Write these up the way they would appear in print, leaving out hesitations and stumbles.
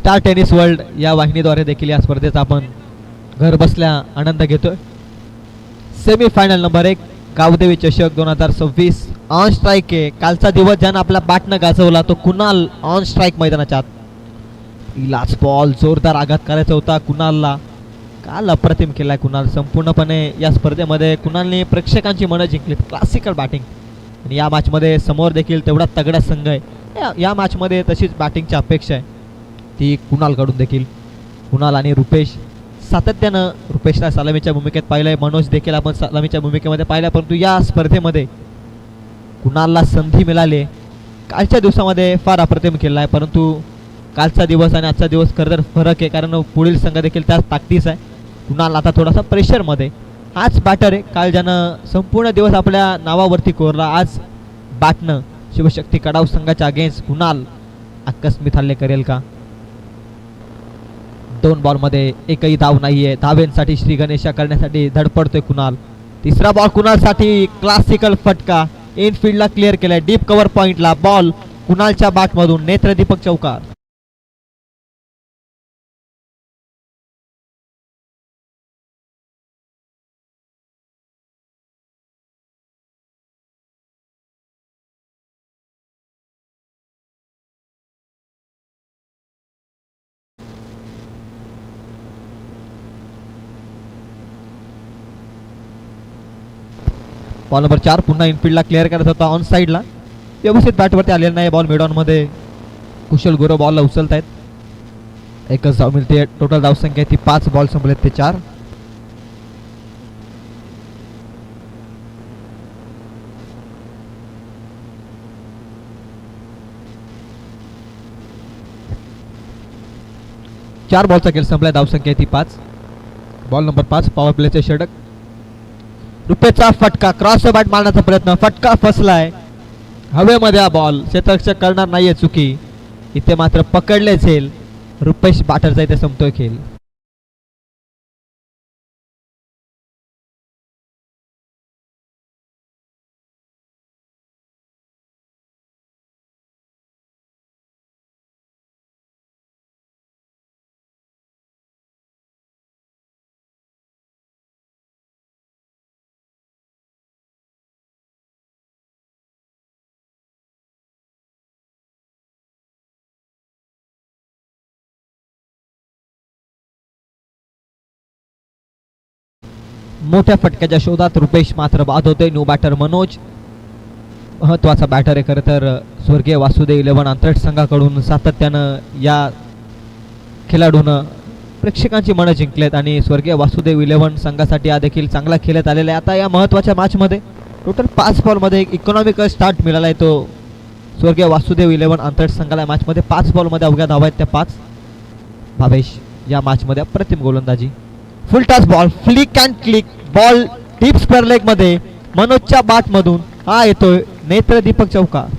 Star tennis world या वाहिनीद्वारे देखील या स्पर्धेचा आपण घर बसल्या आनंद घेतोय. सेमी फायनल नंबर 1 गावदेवी चषक 2026 ऑन स्ट्राईक आहे. कालचा दिवस ज्यानं आपल्या बॅटनं गाजवला तो कुणाल ऑन स्ट्राईक मैदानाच्या आत. पहिलाच बॉल जोरदार आघात करायचा होता कुणालला. काल अप्रतिम केलाय कुणाल. संपूर्णपणे या स्पर्धेमध्ये कुणालने प्रेक्षकांची मनं जिंकलीत. क्लासिकल बॅटिंग आणि या मॅचमध्ये समोर देखील तेवढा तगडा संघ आहे. या मॅचमध्ये तशीच बॅटिंगची अपेक्षा आहे ती कुणालकडून देखील. कुणाल आणि रुपेश सातत्यानं रुपेशला सलामीच्या भूमिकेत पाहिलंय. मनोज देखील आपण सलामीच्या भूमिकेमध्ये पाहिलं. परंतु या स्पर्धेमध्ये कुणालला संधी मिळाली. कालच्या दिवसामध्ये फार अप्रतिम केला आहे. परंतु कालचा दिवस आणि आजचा दिवस खरं तर फरक आहे. कारण पुढील संघ देखील त्याच ताकदीचा आहे. कुणाल आता थोडासा प्रेशरमध्ये. हाच बॅटर आहे काल ज्यानं संपूर्ण दिवस आपल्या नावावरती कोरला. आज बॅटनं शिवशक्ती कडाव संघाच्या अगेन्स्ट कुणाल आकस्मिक हल्ले करेल का? 2 बॉलमध्ये एकही धाव नाहीये. धावेंसाठी श्री गणेशा करण्यासाठी धडपडतोय कुणाल. तिसरा बॉल कुणालसाठी क्लासिकल फटका. इनफिल्डला क्लिअर केलाय. डीप कव्हर पॉइंटला बॉल कुणालच्या बॅटमधून नेत्रदीपक चौकार. बॉल नंबर 4 पुन्हा इनफिल्डला क्लिअर करत होता ऑन साईडला. व्यवस्थित बॅटवरती आलेला नाही बॉल. मिडॉनमध्ये कुशल गुरव बॉलला उचलत आहेत. एकच धाव मिळते. टोटल धावसंख्या ती 5 बॉल संपलेत ते 4. चार बॉलचा खेळ संपलाय. धावसंख्या ती 5. बॉल नंबर 5 पॉवर प्लेचे षटक. रुपेशचा फटका. क्रॉस बॅट मारण्याचा प्रयत्न. फटका फसलाय हवेमध्ये. हा बॉल क्षेत्ररक्षक करणार नाहीये चुकी. इथे मात्र पकडले झेल. रुपेश बॅटरचा इथे संपतोय खेळ. मोठ्या फटक्याच्या शोधात रुपेश मात्र बाद होते. न्यू बॅटर मनोज महत्वाचा बॅटर आहे खरं तर. स्वर्गीय वासुदेव 11 अंतरट संघाकडून सातत्यानं या खेळाडूनं प्रेक्षकांची मनं जिंकलेत आणि स्वर्गीय वासुदेव 11 संघासाठी हा देखील चांगला खेळत आलेला आहे. आता या महत्वाच्या मॅचमध्ये टोटल 5 बॉलमध्ये एक इकॉनॉमिकल स्टार्ट मिळाला आहे तो स्वर्गीय वासुदेव 11 अंतरट संघाला. मॅचमध्ये 5 बॉलमध्ये अवघ्या धावा आहेत त्या 5. भावेश या मॅचमध्ये अप्रतिम गोलंदाजी. फुल touch ball. Flick and click ball deep square leg मध्ये मनोजच्या बॅट मधून हा येतोय नेत्रदीपक चौकार.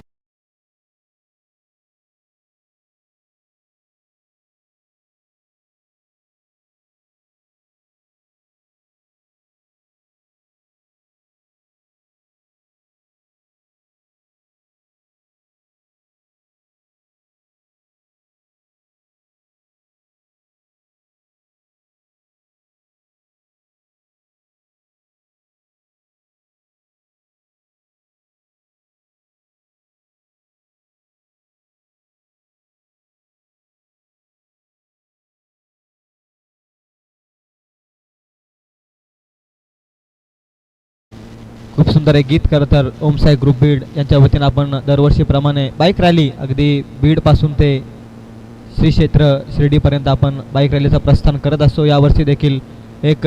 खूप सुंदर एक गीत खरं तर ओमसाई ग्रुप बीड यांच्या वतीनं आपण दरवर्षीप्रमाणे बाईक रॅली अगदी बीडपासून ते श्री क्षेत्र शिर्डीपर्यंत आपण बाईक रॅलीचं प्रस्थान करत असतो. यावर्षी देखील एक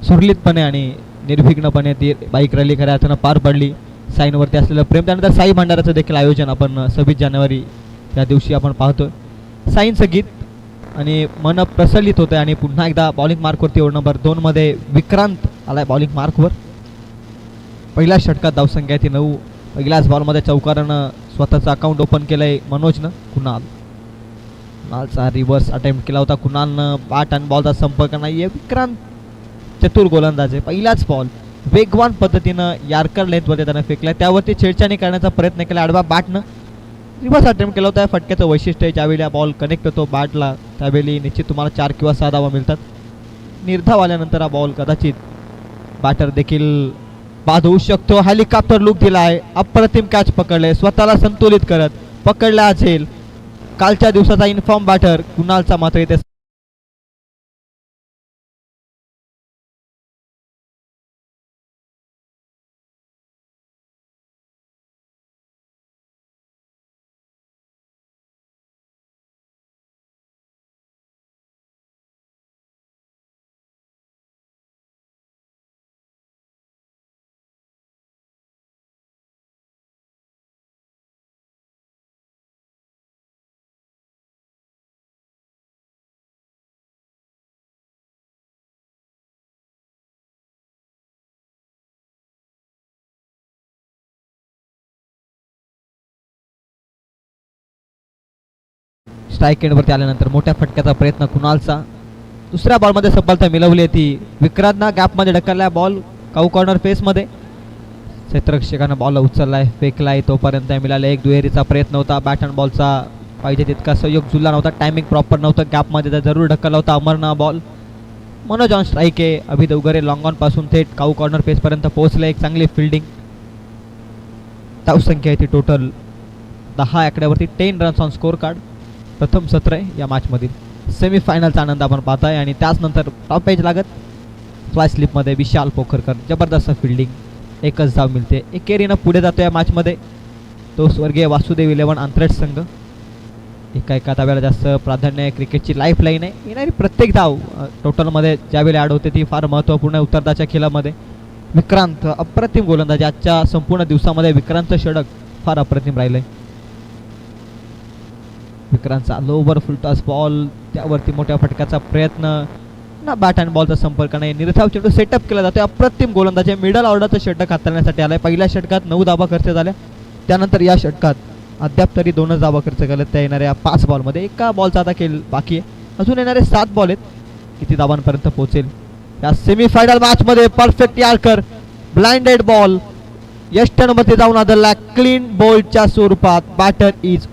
सुरळीतपणे आणि निर्विघ्नपणे ती बाईक रॅली खऱ्या अर्थानं पार पडली. साईनवरती असलेलं प्रेम. त्यानंतर साई भंडाराचं देखील आयोजन आपण 26 जानेवारी या दिवशी आपण पाहतोय. साईंचं गीत आणि मन प्रसलित होतं. आणि पुन्हा एकदा बॉलिंग मार्कवरती ओव्हर नंबर 2 मध्ये विक्रांत आलाय बॉलिंग मार्कवर. पहिल्या षटकात धावसंख्या ती 9. पहिल्याच बॉलमध्ये चौकारानं स्वतःचं अकाउंट ओपन केलंय मनोजनं. कुणालचा रिव्हर्स अटेम्प्ट केला होता. कुणालनं बॅट आणि बॉलचा संपर्क नाहीये. विक्रांत चतुर गोलंदाज आहे. पहिलाच बॉल वेगवान पद्धतीनं यार्कर लेंथवरती त्यानं फेकलाय. त्यावरती छेडछाणी करण्याचा प्रयत्न केला आडवा बॅटनं. रिव्हर्स अटेम्प्ट केला होता. या फटक्याचं वैशिष्ट्य आहे, ज्यावेळी हा बॉल कनेक्ट होतो बॅटला त्यावेळी निश्चित तुम्हाला 4 किंवा 6 धावा मिळतात. निर्धाव आल्यानंतर हा बॉल कदाचित बॅटर देखील बाद होऊ शकतो. हेलिकॉप्टर लुक दिला आहे, अप्रतिम कॅच पकडले, स्वतःला संतुलित करत पकडला झेल. कालच्या दिवसाचा इन्फॉर्म बॅटर कुणालचा मात्र इथे स्ट्राईक एंडवरती आल्यानंतर मोठ्या फटक्याचा प्रयत्न कुणालचा. दुसऱ्या बॉलमध्ये सफलता मिळवली ती. विक्रांतनं गॅपमध्ये ढकलला बॉल काऊ कॉर्नर फेसमध्ये. क्षेत्ररक्षकानं बॉल उचललाय, फेकलाय, तोपर्यंत मिळाला एक दुहेरीचा प्रयत्न होता. बॅट अँड बॉलचा पाहिजे तितका सहयोग जुळला नव्हता, टायमिंग प्रॉपर नव्हतं. गॅपमध्ये तर जरूर ढकलला होता अमरना बॉल. मनोज ऑन स्ट्राईक आहे. अभि देवगरे लॉंग ऑन पासून थेट काऊ कॉर्नर फेसपर्यंत पोहोचले. एक चांगली फिल्डिंग. धावसंख्या आहे ती total 10 आकड्यावरती 10 runs on score card. प्रथम सत्र आहे या मॅचमधील. सेमीफायनलचा आनंद आपण पाहताय आणि त्याचनंतर टॉप पेज लागत फ्लाय स्लिपमध्ये विशाल पोखरकर जबरदस्त फिल्डिंग. एकच धाव मिळते. एकेरीनं पुढे जातो या मॅचमध्ये तो स्वर्गीय वासुदेव 11 आंतरट संघ. एका धाव्याला जास्त प्राधान्य आहे. क्रिकेटची लाईफ लाईन आहे. येणारी प्रत्येक धाव टोटलमध्ये ज्यावेळी ॲड होते ती फार महत्त्वपूर्ण आहे उत्तरदाच्या खेळामध्ये. विक्रांत अप्रतिम गोलंदाज. आजच्या संपूर्ण दिवसामध्ये विक्रांतचं षटक फार अप्रतिम राहिलं आहे. विक्रांतचा लोवर फुलटॉस बॉल, त्यावरती मोठ्या फटक्याचा प्रयत्न ना. बॅट अँड बॉलचा संपर्क नाही. निर्धाव चेंडू सेटअप केला जातो. अप्रतिम गोलंदाज आहे. मिडल ऑर्डरचं षटक हाताळण्यासाठी आलाय. पहिल्या षटकात 9 धावा खर्च झाल्या. त्यानंतर या षटकात अद्याप तरी 2च धावा खर्च केल्यात त्या येणाऱ्या 5 बॉलमध्ये. एका बॉलचा आता खेळ बाकी आहे. अजून येणारे 7 बॉल आहेत. किती धावांपर्यंत पोहोचेल या सेमीफायनल मॅचमध्ये. परफेक्ट यार्कर, ब्लाइंडेड बॉल यष्टनमध्ये जाऊन आदळला क्लीन बॉलच्या स्वरूपात. बॅटर इज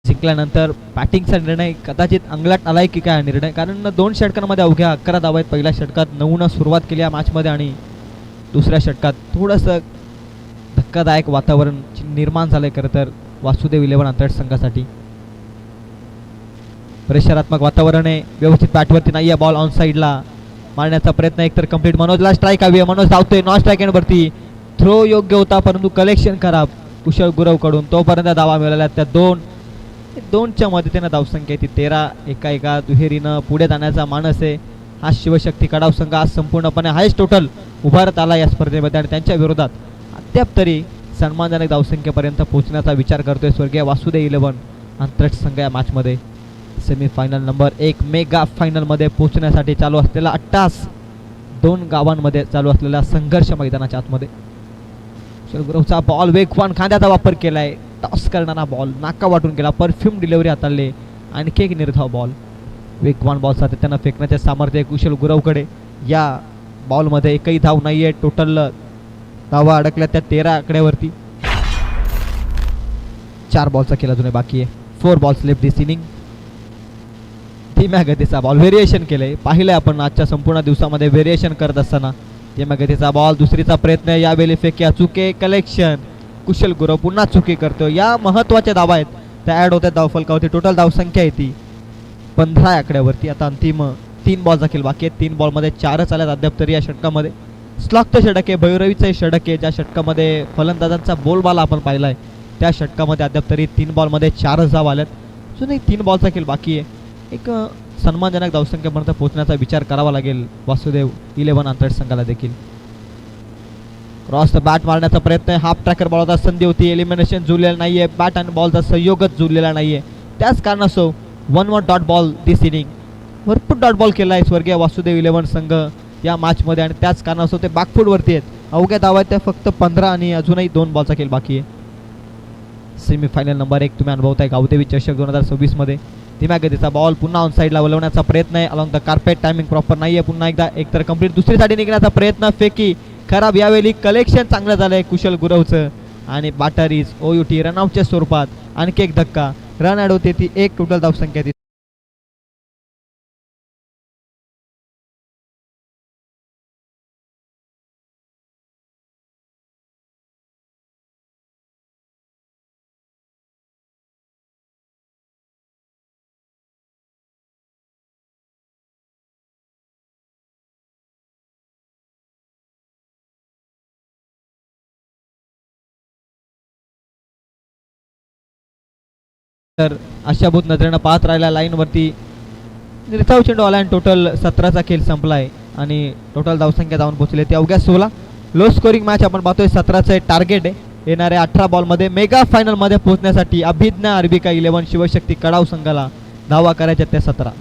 जिंकल्यानंतर बॅटिंगचा निर्णय कदाचित अंगलात आलाय की काय निर्णय, कारण 2 षटकांमध्ये अवघ्या 11 धावा आहेत. पहिल्या षटकात 9नं सुरुवात केली या मॅचमध्ये आणि दुसऱ्या षटकात थोडंसं धक्कादायक वातावरण निर्माण झालंय खरं तर वासुदेव 11 आंतरट संघासाठी. प्रेशरात्मक वातावरण आहे. व्यवस्थित बॅटवरती नाही आहे बॉल. ऑन साईडला मारण्याचा प्रयत्न एकतर कंप्लीट. मनोजला स्ट्राईक हवी आहे. मनोज धावतोय नॉन स्ट्राईक एंडवरती. थ्रो योग्य होता परंतु कलेक्शन खराब कुशल गुरवकडून. तोपर्यंत धावा मिळाल्या त्या 2च्या मदतीनं धावसंख्या ती 13. एका दुहेरीनं पुढे जाण्याचा मानस आहे हा शिवशक्ती कडाव संघ. आज संपूर्णपणे हायस्ट टोटल उभारत आला या स्पर्धेमध्ये आणि त्यांच्या विरोधात अद्याप तरी सन्मानजनक धावसंख्येपर्यंत पोहोचण्याचा विचार करतोय स्वर्गीय वासुदेव 11 आंतरट संघ या मॅचमध्ये. सेमीफायनल नंबर 1 मेगा फायनलमध्ये पोहोचण्यासाठी चालू असलेला 2 गावांमध्ये चालू असलेला संघर्ष मैदानाच्या आतमध्ये. गुरवचा बॉल वेगवान खांद्याचा वापर केलाय. टॉस करणारा बॉल नाका वाटून गेला. परफ्यूम डिलिव्हरी हाताळले. आणखी एक निर्धाव बॉल. वेगवान बॉल सातत्यानं फेकण्याचे सामर्थ्य कुशल गुरवकडे. या बॉलमध्ये एकही धाव नाहीये. टोटल धावा अडकल्या त्या 13 आकड्यावरती. 4 बॉलचा खेळ अजून बाकी आहे. 4 बॉल्स लेफ्ट दिस इनिंग. धीम्या गतीचा बॉल व्हेरिएशन केलंय. पाहिलंय आपण आजच्या संपूर्ण दिवसामध्ये व्हेरिएशन करत असताना. धीम्या गतीचा बॉल. दुसरीचा प्रयत्न. यावेळी फेक्या चुके कलेक्शन. कुशल गुरव पुन्हा चुकी करतो. या महत्त्वाच्या धावा आहेत त्या ॲड होत्या धावफलकावरती. टोटल धावसंख्या आहे ती 15 आकड्यावरती. आता अंतिम 3 बॉलचा खेळ बाकी आहे. 3 बॉलमध्ये 4च आल्यात अद्याप तरी या षटकामध्ये. स्लॉगचं षटक आहे, भैरवीचं षटक आहे, ज्या षटकामध्ये फलंदाजांचा बोलबाला आपण पाहिलाय. त्या षटकामध्ये अद्याप तरी 3 बॉलमध्ये 4 धावा आल्यात. अजून एक 3 बॉलचा खेळ बाकी आहे. एक सन्मानजनक धावसंख्येपर्यंत पोहोचण्याचा विचार करावा लागेल वासुदेव 11 अंतराळ संघाला देखील. क्रॉस द बॅट मारण्याचा प्रयत्न आहे. हाफ ट्रॅकर बॉलचा संधी होती, एलिमिनेशन जुळलेला नाहीये, बॅट आणि बॉलचा संयोगच जुळलेला नाहीये. त्याच कारणास्तव 1 डॉट बॉल दिस इनिंग. भरपूर डॉट बॉल केला आहे स्वर्गीय वासुदेव 11 संघ या मॅचमध्ये आणि त्याच कारणास्तव ते बॅकफूटवरती आहेत. अवघ्या धावा आहेत त्या फक्त 15 आणि अजूनही 2 बॉलचा खेळ बाकी आहे. सेमीफायनल नंबर 1 तुम्ही अनुभवताय गावदेवी चषक 2026 मध्ये. धीम्या गतीचा बॉल पुन्हा ऑन साईडला वळवण्याचा प्रयत्न आहे. Along the carpet timing proper नाहीये. पुन्हा एकदा एकतर कंप्लीट दुसरी साठी निघण्याचा प्रयत्न, फेकी खराब. यावेळी कलेक्शन चांगलं झालंय कुशल गुरवचं आणि बॅटरीज OUT रनआउटच्या स्वरूपात आणखी एक धक्का. रन ॲड होते ती एक टोटल धावसंख्या. तर आशाभूत नजरेनं पाहत राहिला लाईनवरती. निर्धाव चेंडू आला आणि टोटल 17चा खेळ संपलाय आणि टोटल धावसंख्या जाऊन पोहोचली ती अवघ्या 16. लो स्कोरिंग मॅच आपण पाहतोय. 17चं टार्गेट आहे. येणाऱ्या 18 बॉलमध्ये मेगा फायनलमध्ये पोहोचण्यासाठी अभिज्ञा अर्बिका 11 शिवशक्ती कडाव संघाला धावा करायच्या त्या 17.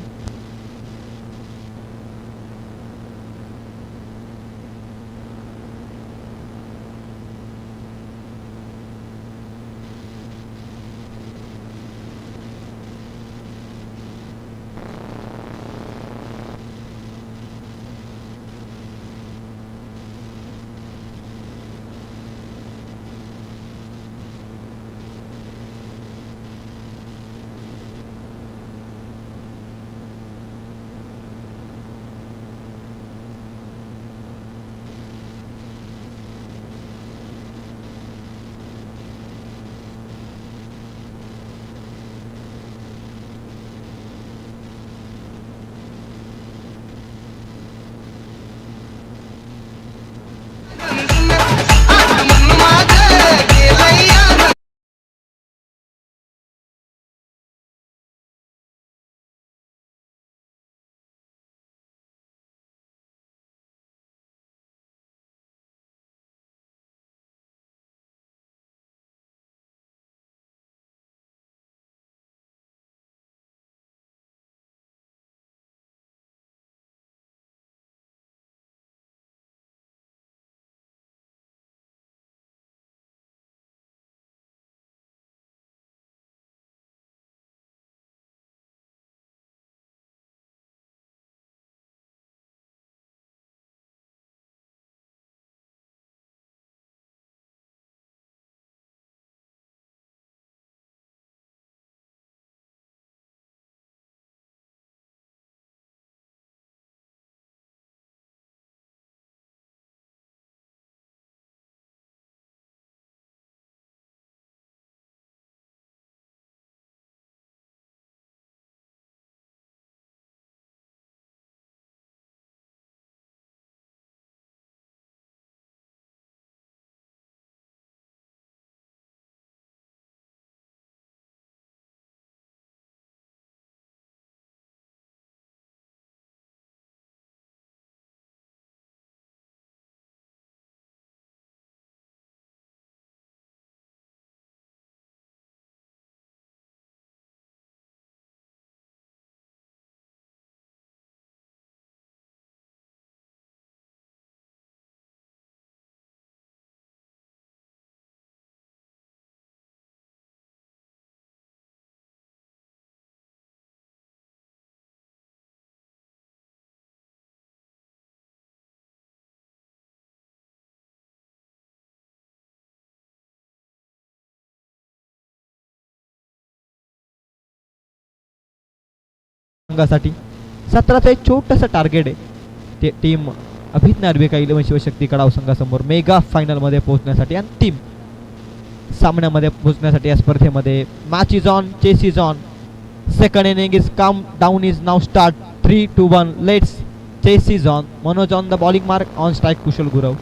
संघासाठी 17चं एक छोटंसं टार्गेट आहे. ते टीम अभिज्ञा अर्बिका 11 शिवशक्ती कडाव संघासमोर मेगा फायनलमध्ये पोहोचण्यासाठी अंतिम सामन्यामध्ये पोहोचण्यासाठी या स्पर्धेमध्ये. Match is on, chase is on. Second inning is come down is now start. 3, 2, 1 let's chases on Manoj on the bowling mark on strike Kushal Gurav.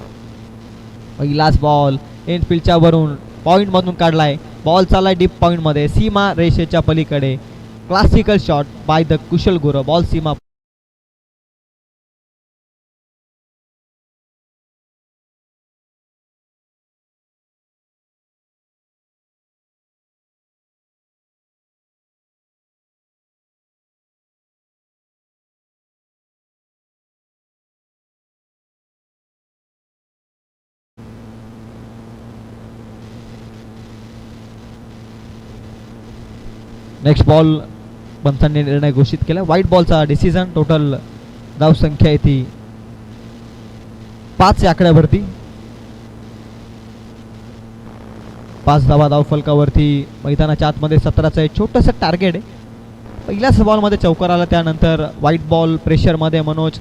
पहिलाच बॉल एनफिल्डच्या वरून पॉइंट मधून काढलाय. बॉल चाललाय डीप पॉइंट मध्ये सीमा रेषेच्या पलीकडे. Classical shot by the Kushal Gurav. Ball सीमा. नेक्स्ट बॉल पंचांनी निर्णय घोषित केला. व्हाईट बॉलचा डिसिजन. टोटल धाव संख्या आहे ती 5 या आकड्यावरती. 5 धावा धाव फलकावरती. मैदानाच्या आतमध्ये 17चं एक छोटंसं टार्गेट आहे. पहिल्याच बॉलमध्ये चौकार आला. त्यानंतर व्हाईट बॉल प्रेशरमध्ये मनोज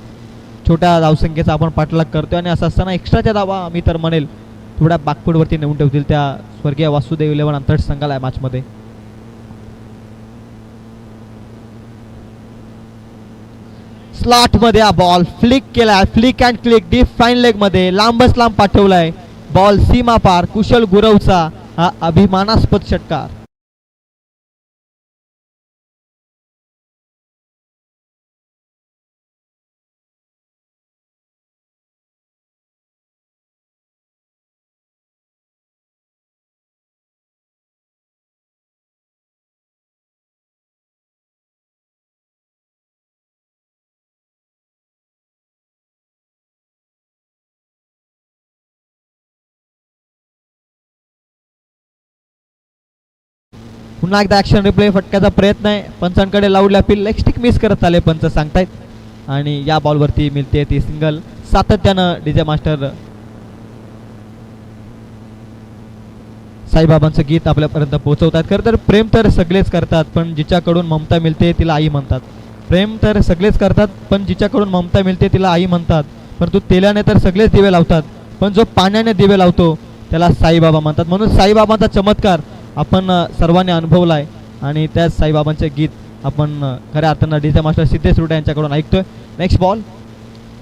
छोट्या धावसंख्येचा आपण पाठलाग करतोय आणि असं असताना एक्स्ट्राच्या धावा मी तर म्हणेल थोड्या बॅकफूटवरती नेऊन ठेवतील त्या स्वर्गीय वासुदेव इलेव्हन अंतर्गत संघाला या मॅचमध्ये. स्लॉट मध्ये हा बॉल फ्लिक केलाय. Flick and click deep fine leg मध्ये लांबच लांब पाठवलाय. बॉल सीमा पार. कुशल गुरवचा हा अभिमानास्पद षटकार. पुन्हा एकदा ऍक्शन रिप्ले फटक्याचा प्रयत्न आहे. पंचांकडे लावडला अपील. लेग स्टिक मिस करत आले पंच सांगतायत आणि या बॉलवरती मिळते ती सिंगल. सातत्यानं डीजे मास्टर साईबाबांचं गीत आपल्यापर्यंत पोहोचवतात. खरं तर प्रेम तर सगळेच करतात पण जिच्याकडून ममता मिळते तिला आई म्हणतात. प्रेम तर सगळेच करतात पण जिच्याकडून ममता मिळते तिला आई म्हणतात. परंतु तेलाने तर सगळेच दिवे लावतात पण जो पाण्याने दिवे लावतो त्याला साईबाबा म्हणतात. म्हणून साईबाबांचा चमत्कार आपण सर्वांनी अनुभवला आहे आणि त्याच साईबाबांचे गीत आपण खऱ्या अर्थानं डीजे मास्टर सिद्धेश रुडे यांच्याकडून ऐकतोय. नेक्स्ट बॉल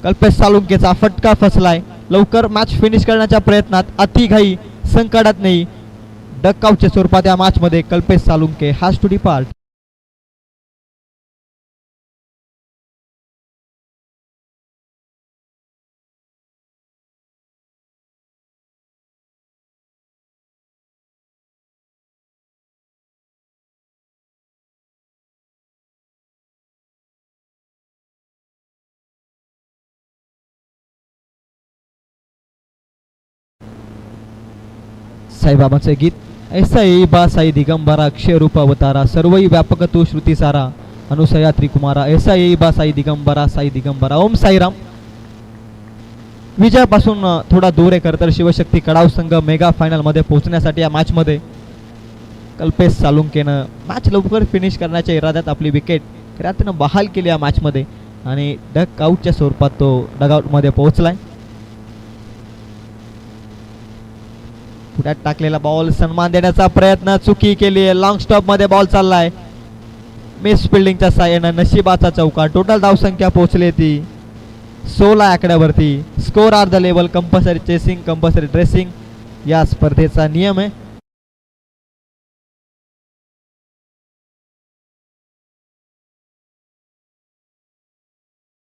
कल्पेश सालुंकेचा फटका फसलाय. लवकर मॅच फिनिश करण्याच्या प्रयत्नात अतिघाई संकटात नाही. डकआउटच्या स्वरूपात या मॅचमध्ये Kalpesh Salunke has to depart. साईबाबांचे गीत. ऐसा येई बा साई दिगंबरा अक्षय रूप अवतारा सर्वई व्यापक तू श्रुती सारा अनुसया त्रिकुमारा. ऐसा येई बा साई दिगंबरा. ओम साईराम. विजयापासून थोडा दूर आहे खरं तर शिवशक्ती कडाव संघ मेगा फायनल मध्ये पोहोचण्यासाठी या मॅच मध्ये कल्पेश सालुंकेनं मॅच लवकर फिनिश करण्याच्या इराद्यात आपली विकेट खऱ्या अर्थानं बहाल केली या मॅच मध्ये आणि डक आउटच्या स्वरूपात तो डगआउट मध्ये पोहोचलाय. पुढ्यात टाकलेला बॉल सन्मान देण्याचा प्रयत्न चुकी केली. लॉंग स्टॉप मध्ये बॉल चाललाय. मिस फिल्डिंगच्या साह्यानं नशिबाचा चौका. टोटल धाव संख्या पोहोचली ती 16 आकड्यावरती. Score are the level. Compulsory chasing compulsory dressing या स्पर्धेचा नियम आहे.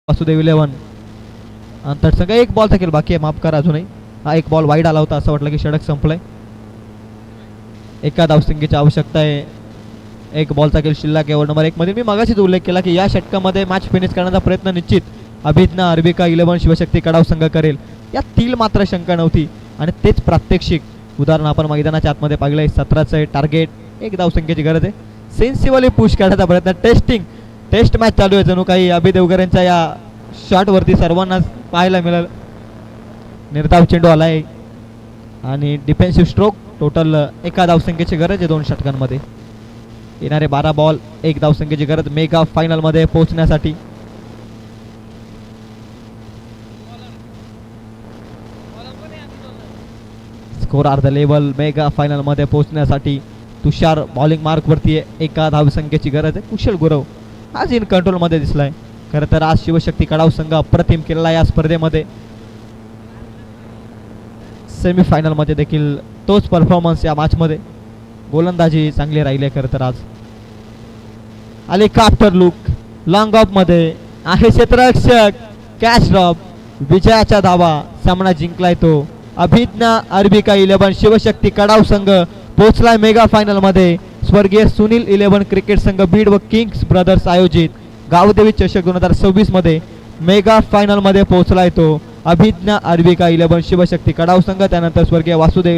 वासुदेव इलेव्हन अंतर संघ एक बॉल थकेल बाकी आहे. माफ करा अजूनही. हा एक बॉल वाईड आला होता. असं वाटलं की षटक संपलंय. एका धावसंख्येची आवश्यकता आहे. एक बॉलचा खेळ शिल्लक आहे ओव्हर नंबर 1 मध्ये. मी मगाशीच उल्लेख केला की या षटकामध्ये मॅच फिनिश करण्याचा प्रयत्न निश्चित अभिज्ञा अर्बिका इलेव्हन शिवशक्ती कडाव संघ करेल यातील मात्र शंका नव्हती आणि तेच प्रात्यक्षिक उदाहरण आपण मैदानाच्या आतमध्ये पाहिलंय. 17चं टार्गेट. एक धावसंख्येची गरज आहे. सेन्सिबली पुश करण्याचा प्रयत्न. टेस्ट मॅच चालू आहे जणू काही. अभि देवगरेंच्या या शॉटवरती सर्वांनाच पाहायला मिळेल. निर्धाव चेंडू आलाय आणि डिफेन्सिव्ह स्ट्रोक. टोटल एका धावसंख्येची गरज आहे 2 षटकांमध्ये. येणारे 12 बॉल 1 धावसंख्येची गरज मेगा फायनल मध्ये पोहोचण्यासाठी. Score are the level. Mega final मध्ये पोहोचण्यासाठी तुषार बॉलिंग मार्क वरती आहे. एका धावसंख्येची गरज आहे. कुशल गुरव आज इन कंट्रोल मध्ये दिसलाय. खरं तर आज शिवशक्ती कडाव संघ अप्रतिम केलेला या स्पर्धेमध्ये. सेमीफायनल मध्ये देखील तोच परफॉर्मन्स या मॅच मध्ये. गोलंदाजी चांगली राहिली खरं तर आज. आले आफ्टर लुक लॉंग ऑफ मध्ये आहे क्षेत्ररक्षक. Catch drop. विजयाचा धावा. सामना जिंकलाय तो अभिज्ञा अरबिका 11 शिवशक्ती कडाव संघ पोहोचलाय मेगा फायनल मध्ये. स्वर्गीय सुनील 11 क्रिकेट संघ बीड व किंग्स ब्रदर्स आयोजित गावदेवी चषक 2026 मध्ये मेगा फायनल मध्ये पोहोचलाय तो अभिज्ञा अरबिका 11 शिवशक्ती कडाव संघ. त्यानंतर स्वर्गीय वासुदेव